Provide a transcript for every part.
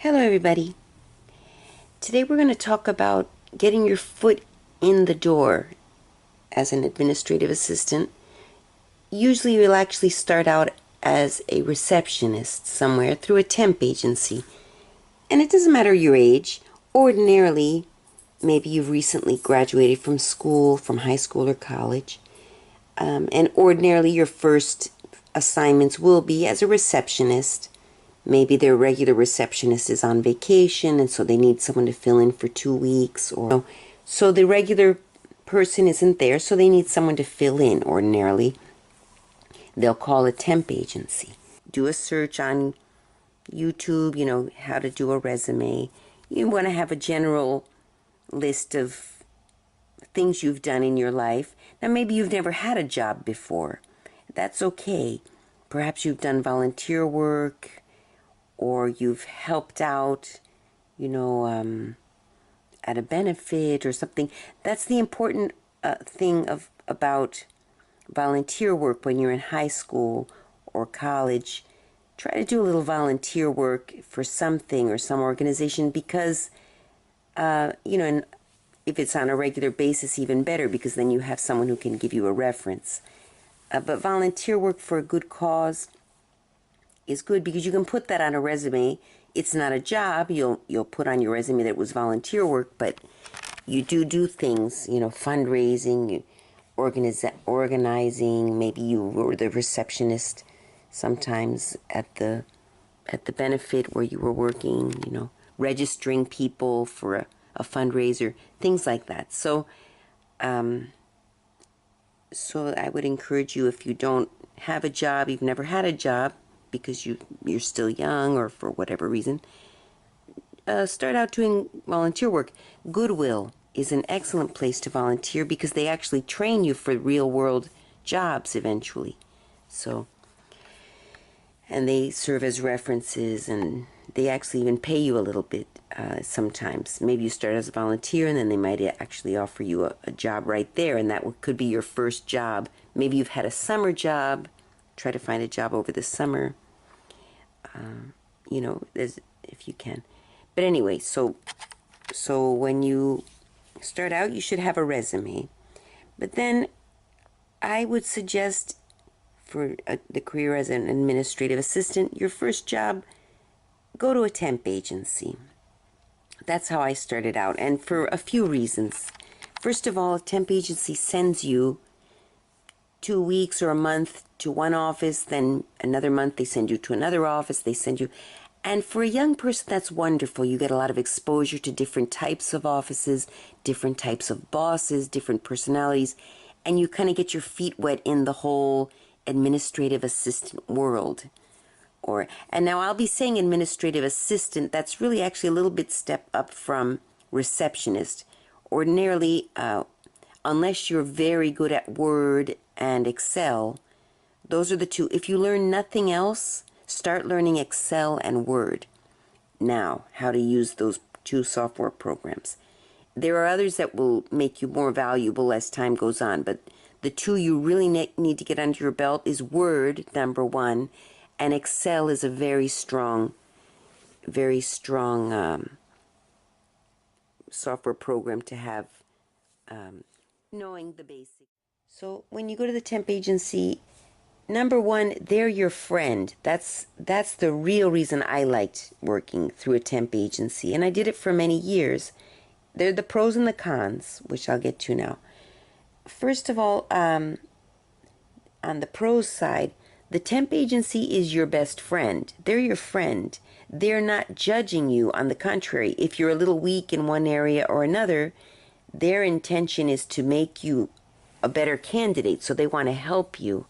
Hello everybody. Today we're going to talk about getting your foot in the door as an administrative assistant. Usually you'll actually start out as a receptionist somewhere through a temp agency. And it doesn't matter your age. Ordinarily, maybe you've recently graduated from school, from high school or college. And ordinarily your first assignments will be as a receptionist. Maybe their regular receptionist is on vacation and so they need someone to fill in for 2 weeks, or so the regular person isn't there, so they need someone to fill in. Ordinarily they'll call a temp agency. Do a search on YouTube, how to do a resume. You want to have a general list of things you've done in your life. Now maybe you've never had a job before. That's okay. Perhaps you've done volunteer work, or you've helped out, at a benefit or something. That's the important thing about volunteer work when you're in high school or college. Try to do a little volunteer work for something or some organization because, and if it's on a regular basis, even better, because then you have someone who can give you a reference. But volunteer work for a good cause is good because you can put that on a resume. It's not a job. You'll put on your resume that it was volunteer work, but you do things, fundraising, organizing. Maybe you were the receptionist sometimes at the benefit where you were working, registering people for a fundraiser, things like that. So I would encourage you, if you don't have a job, you've never had a job, because you're still young or for whatever reason, start out doing volunteer work. Goodwill is an excellent place to volunteer because they actually train you for real world jobs eventually. So, and they serve as references, and they actually even pay you a little bit sometimes. Maybe you start as a volunteer and then they might actually offer you a job right there, and that could be your first job. Maybe you've had a summer job. Try to find a job over the summer. If you can. But anyway, so when you start out, you should have a resume. But then I would suggest for the career as an administrative assistant, your first job, go to a temp agency. That's how I started out, and for a few reasons. First of all, a temp agency sends you 2 weeks or a month to one office, then another month they send you to another office, and for a young person, that's wonderful. You get a lot of exposure to different types of offices, different types of bosses, different personalities, and you kind of get your feet wet in the whole administrative assistant world. And now I'll be saying administrative assistant, that's really actually a little bit step up from receptionist. Ordinarily, unless you're very good at Word and Excel, those are the two. If you learn nothing else, start learning Excel and Word now, how to use those two software programs. There are others that will make you more valuable as time goes on, but the two you really need to get under your belt is Word, number one, and Excel is a very strong software program to have, knowing the basics. So when you go to the temp agency, number one, they're your friend. That's the real reason I liked working through a temp agency, and I did it for many years. There are the pros and the cons, which I'll get to now. First of all, on the pros side, the temp agency is your best friend. They're your friend. They're not judging you. On the contrary, if you're a little weak in one area or another, their intention is to make you a better candidate. So they want to help you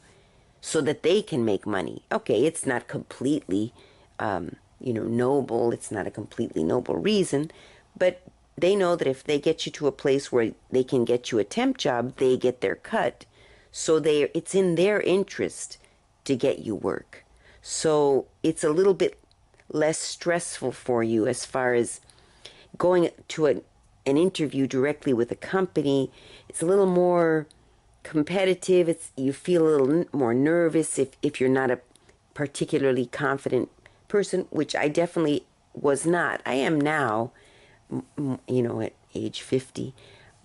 so that they can make money. Okay, it's not completely, noble. It's not a completely noble reason, but they know that if they get you to a place where they can get you a temp job, they get their cut. So it's in their interest to get you work. So it's a little bit less stressful for you as far as going to an interview directly with a company. It's a little more competitive. You feel a little more nervous if you're not a particularly confident person, which I definitely was not. I am now, at age 50.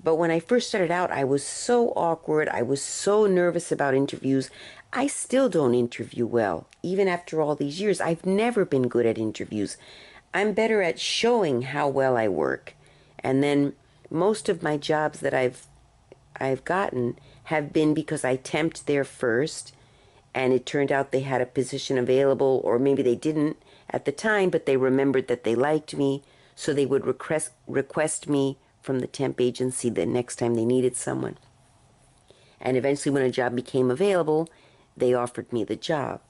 But when I first started out, I was so awkward. I was so nervous about interviews. I still don't interview well. Even after all these years, I've never been good at interviews. I'm better at showing how well I work. And then most of my jobs that I've gotten have been because I temped there first, and it turned out they had a position available, or maybe they didn't at the time, but they remembered that they liked me, so they would request me from the temp agency the next time they needed someone. And eventually when a job became available, they offered me the job.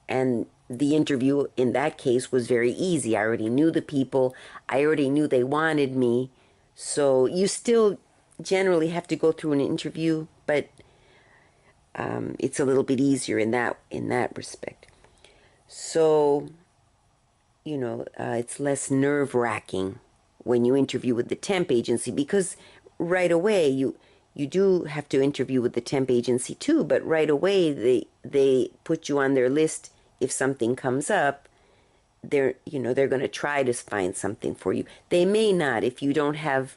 And the interview in that case was very easy. I already knew the people. I already knew they wanted me. So you still generally have to go through an interview, but it's a little bit easier in that respect. So, it's less nerve-wracking when you interview with the temp agency, because right away you do have to interview with the temp agency too, but right away they put you on their list. If something comes up, they're going to try to find something for you. They may not. If you don't have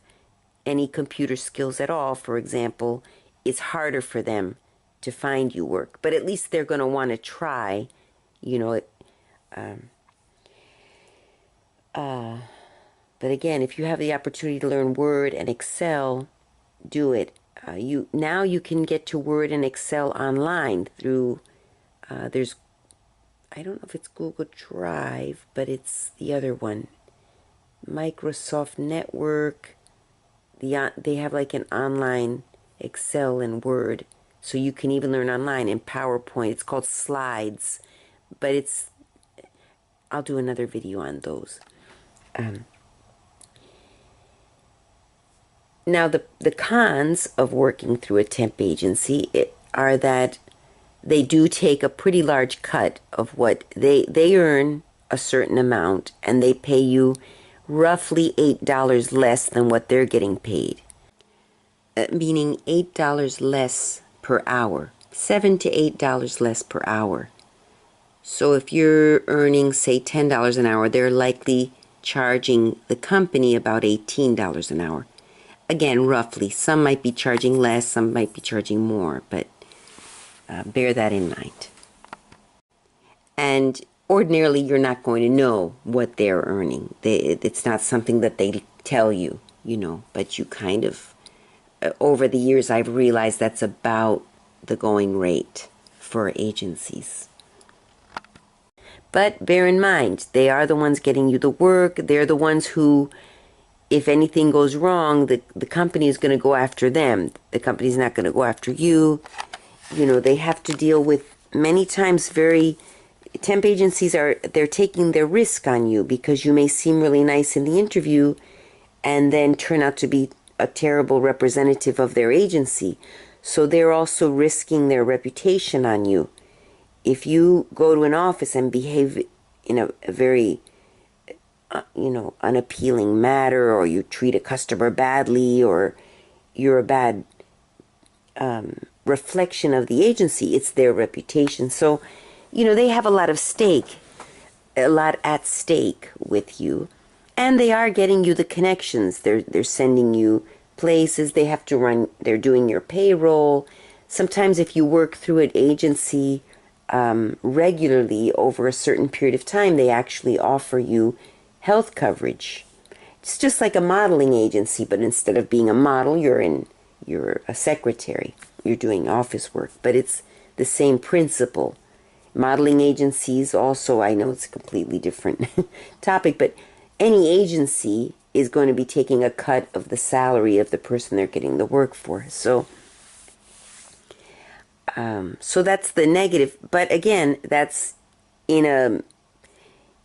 any computer skills at all, for example, it's harder for them to find you work, but at least they're going to want to try, but again, if you have the opportunity to learn Word and Excel, do it. You can get to Word and Excel online through there's, I don't know if it's Google Drive, but it's the other one, Microsoft Network. They have like an online Excel and Word, so you can even learn online in PowerPoint. It's called Slides, but I'll do another video on those. Now, the cons of working through a temp agency are that they do take a pretty large cut of what they earn a certain amount, and they pay you roughly $8 less than what they're getting paid. Meaning $8 less per hour, $7 to $8 less per hour. So if you're earning, say, $10 an hour, they're likely charging the company about $18 an hour. Again, roughly. Some might be charging less, some might be charging more, but bear that in mind. And ordinarily, you're not going to know what they're earning. It's not something that they tell you, but you kind of, over the years, I've realized that's about the going rate for agencies. But bear in mind, they are the ones getting you the work. They're the ones who, if anything goes wrong, the company is going to go after them. The company's not going to go after you. They have to deal with many times temp agencies they're taking their risk on you, because you may seem really nice in the interview and then turn out to be a terrible representative of their agency. So they're also risking their reputation on you. If you go to an office and behave in a very unappealing manner, or you treat a customer badly, or you're a bad reflection of the agency, it's their reputation. So, they have a lot at stake with you, and they are getting you the connections. They're sending you places. They're doing your payroll. Sometimes if you work through an agency regularly over a certain period of time, they actually offer you health coverage. It's just like a modeling agency, but instead of being a model, you're a secretary. You're doing office work, but it's the same principle. Modeling agencies also, I know it's a completely different topic, but any agency is going to be taking a cut of the salary of the person they're getting the work for. So that's the negative. But again, that's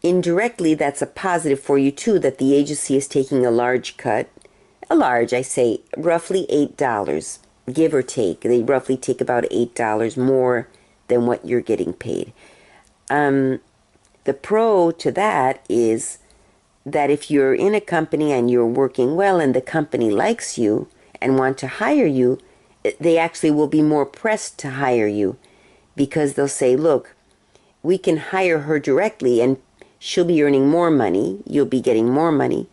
indirectly, that's a positive for you too, that the agency is taking a large cut. I say roughly $8, give or take. They roughly take about $8 more than what you're getting paid. The pro to that is that if you're in a company and you're working well and the company likes you and want to hire you, they actually will be more pressed to hire you, because they'll say, look, we can hire her directly and she'll be earning more money. You'll be getting more money.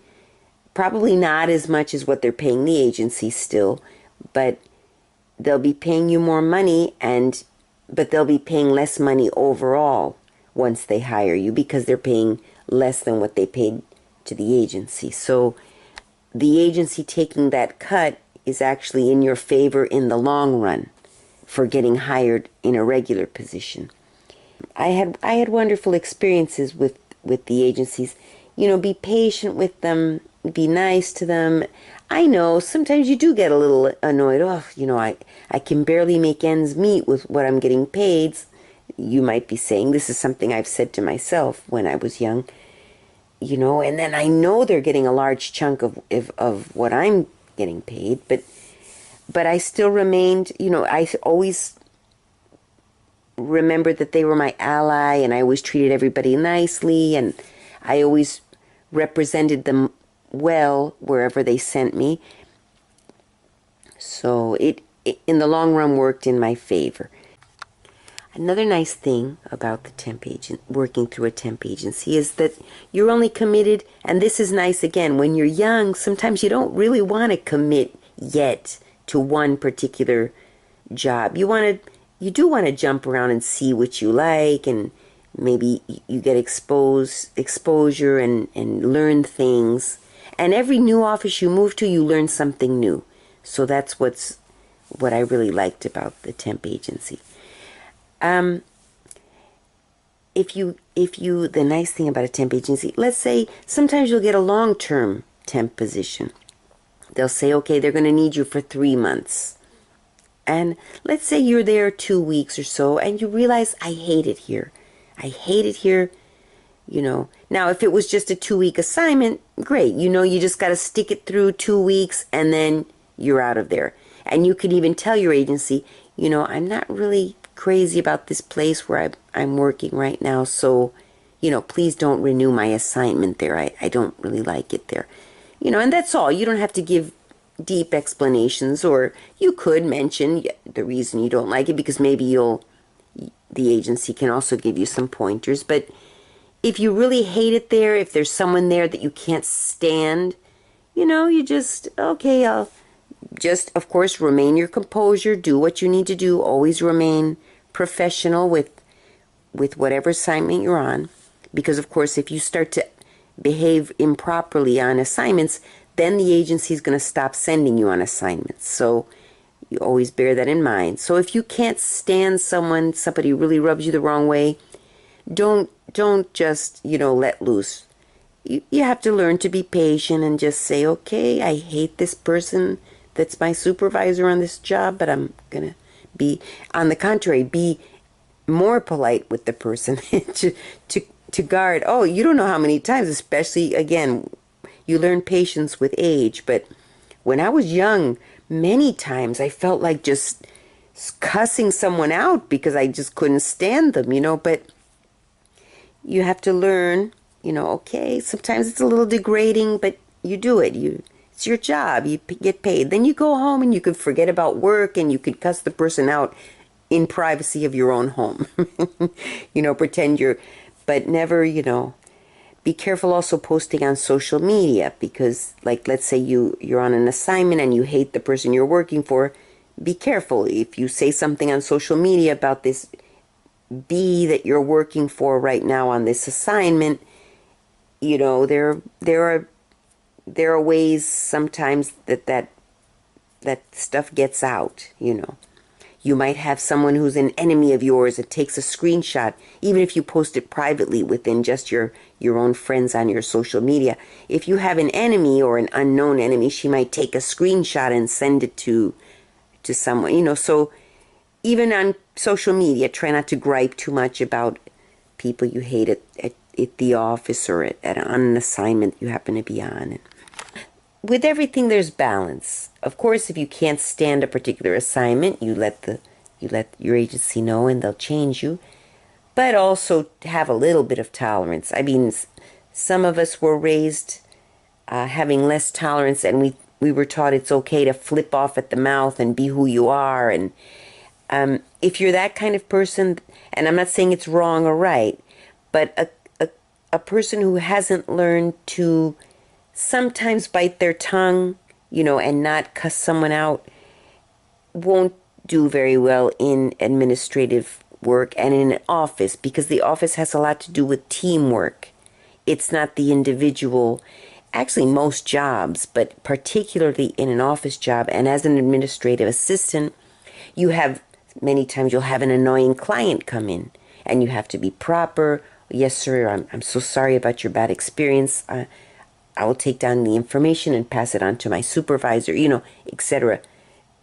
Probably not as much as what they're paying the agency still, but they'll be paying you more money, but they'll be paying less money overall once they hire you because they're paying less than what they paid to the agency. So the agency taking that cut is actually in your favor in the long run for getting hired in a regular position. I had wonderful experiences with the agencies. Be patient with them, be nice to them. I know sometimes you do get a little annoyed. Oh, I can barely make ends meet with what I'm getting paid. You might be saying, this is something I've said to myself when I was young. And then I know they're getting a large chunk of what I'm getting paid, but I still remained, I always remembered that they were my ally, and I always treated everybody nicely, and I always represented them well wherever they sent me. So it in the long run worked in my favor. Another nice thing about the temp agent, working through a temp agency, is that you're only committed, and this is nice again, when you're young, sometimes you don't really want to commit yet to one particular job. You do want to jump around and see what you like, and maybe you get exposure and learn things. And every new office you move to, you learn something new. So that's what I really liked about the temp agency. The nice thing about a temp agency, let's say sometimes you'll get a long-term temp position. They'll say, okay, they're going to need you for 3 months. And let's say you're there 2 weeks or so, and you realize, I hate it here. I hate it here. Now if it was just a 2-week assignment, great. You just got to stick it through 2 weeks, and then you're out of there. And you could even tell your agency, I'm not really crazy about this place where I'm working right now, so please don't renew my assignment there. I don't really like it there. And that's all. You don't have to give deep explanations, or you could mention the reason you don't like it, because maybe the agency can also give you some pointers. But if you really hate it there, if there's someone there that you can't stand, you just, okay, I'll just, of course, remain your composure, do what you need to do, always remain professional with whatever assignment you're on, because of course if you start to behave improperly on assignments, then the agency is going to stop sending you on assignments. So you always bear that in mind. So if you can't stand somebody really rubs you the wrong way, don't just let loose. You have to learn to be patient and just say, okay, I hate this person that's my supervisor on this job, but I'm gonna be, on the contrary, be more polite with the person to guard. Oh, you don't know how many times, especially, again, you learn patience with age, but when I was young, many times I felt like just cussing someone out because I just couldn't stand them, but you have to learn, okay, sometimes it's a little degrading, but you do it. It's your job. You get paid. Then you go home and you can forget about work, and you can cuss the person out in privacy of your own home. Pretend but never, be careful also posting on social media, because like, let's say you're on an assignment and you hate the person you're working for. Be careful. If you say something on social media about this bee that you're working for right now on this assignment, there are ways sometimes that stuff gets out. You might have someone who's an enemy of yours that takes a screenshot, even if you post it privately within just your own friends on your social media. If you have an enemy or an unknown enemy, she might take a screenshot and send it to someone. So even on social media, try not to gripe too much about people you hate at the office or on an assignment you happen to be on. With everything, there's balance. Of course, if you can't stand a particular assignment, you let your agency know and they'll change you. But also have a little bit of tolerance. I mean, some of us were raised having less tolerance, and we were taught it's okay to flip off at the mouth and be who you are. And if you're that kind of person, and I'm not saying it's wrong or right, but a person who hasn't learned to sometimes bite their tongue, and not cuss someone out won't do very well in administrative work and in an office, because the office has a lot to do with teamwork. It's not the individual. Actually, most jobs, but particularly in an office job and as an administrative assistant, many times you'll have an annoying client come in and you have to be proper. Yes, sir, I'm so sorry about your bad experience. I will take down the information and pass it on to my supervisor, etc.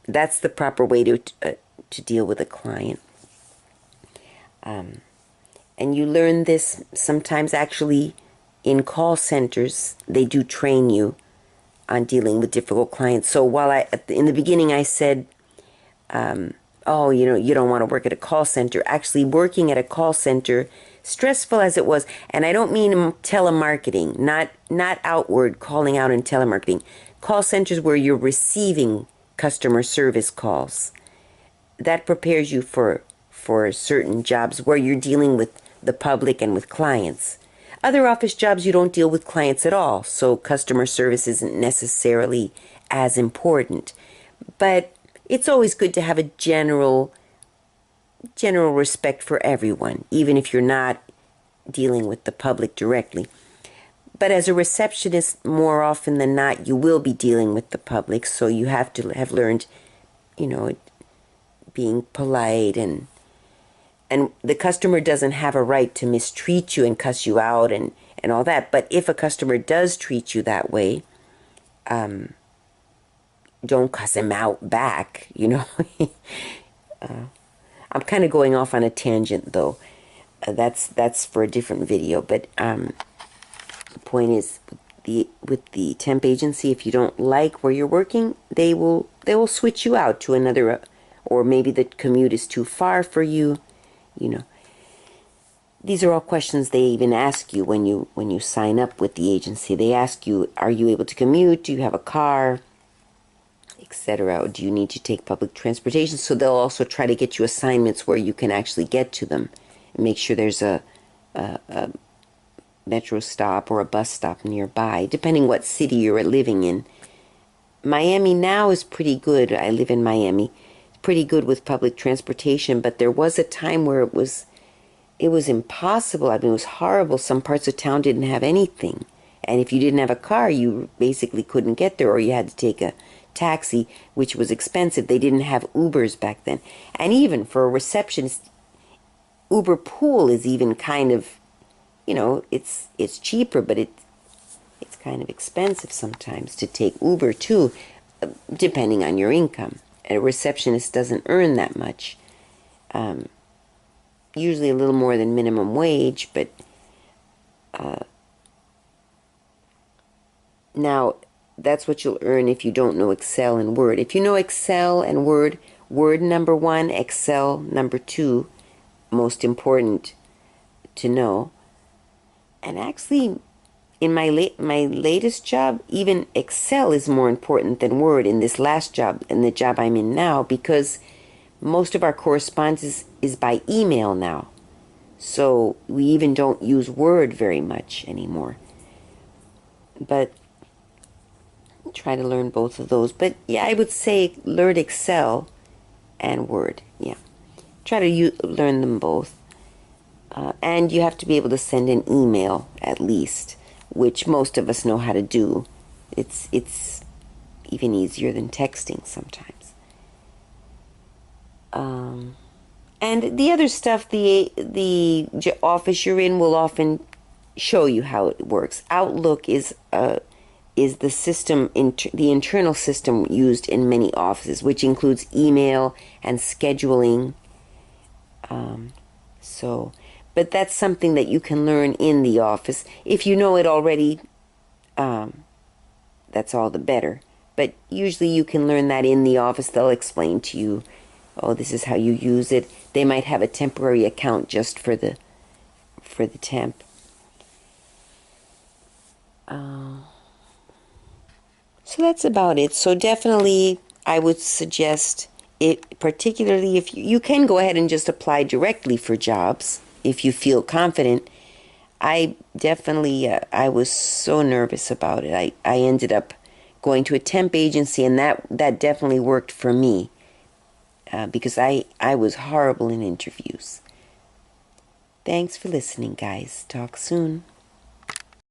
That's the proper way to deal with a client. And you learn this sometimes actually in call centers. They do train you on dealing with difficult clients. So while in the beginning I said, oh, you don't want to work at a call center. Actually, working at a call center, stressful as it was, and I don't mean telemarketing, not outward calling out in telemarketing. Call centers where you're receiving customer service calls. That prepares you for certain jobs where you're dealing with the public and with clients. Other office jobs, you don't deal with clients at all, so customer service isn't necessarily as important. But it's always good to have a general respect for everyone, even if you're not dealing with the public directly. But as a receptionist, more often than not, you will be dealing with the public, so you have to have learned, being polite, and the customer doesn't have a right to mistreat you and cuss you out and all that. But if a customer does treat you that way, don't cuss him out back, I'm kind of going off on a tangent, though. That's for a different video. But the point is, with the temp agency, if you don't like where you're working, they will switch you out to another, or maybe the commute is too far for you. These are all questions they even ask you when you sign up with the agency. They ask you, are you able to commute? Do you have a car? Etc. Do you need to take public transportation? So they'll also try to get you assignments where you can actually get to them, and make sure there's a metro stop or a bus stop nearby, depending what city you're living in. Miami now is pretty good. I live in Miami. It's pretty good with public transportation, but there was a time where it was impossible. I mean, it was horrible. Some parts of town didn't have anything. And if you didn't have a car, you basically couldn't get there, or you had to take a taxi, which was expensive. They didn't have Ubers back then. And even for a receptionist, Uber Pool is even kind of, it's cheaper, but it's kind of expensive sometimes to take Uber too, depending on your income. A receptionist doesn't earn that much. Usually a little more than minimum wage, but now that's what you'll earn if you don't know Excel and Word. If you know Excel and Word, Word number 1, Excel number 2, most important to know. And actually, in my latest job, even Excel is more important than Word in this last job, in the job I'm in now, because most of our correspondence is by email now. So we even don't use Word very much anymore. But try to learn both of those. But yeah, I would say learn Excel and Word. Yeah, try to learn them both. And you have to be able to send an email at least, which most of us know how to do. It's even easier than texting sometimes. And the other stuff, the office you're in will often show you how it works. Outlook is the system, the internal system used in many offices, which includes email and scheduling. But that's something that you can learn in the office. If you know it already, that's all the better. But usually you can learn that in the office. They'll explain to you, oh, this is how you use it. They might have a temporary account just for the temp. So that's about it. So definitely I would suggest it, particularly if you can go ahead and just apply directly for jobs if you feel confident. I definitely, I was so nervous about it. I ended up going to a temp agency, and that definitely worked for me because I was horrible in interviews. Thanks for listening, guys. Talk soon.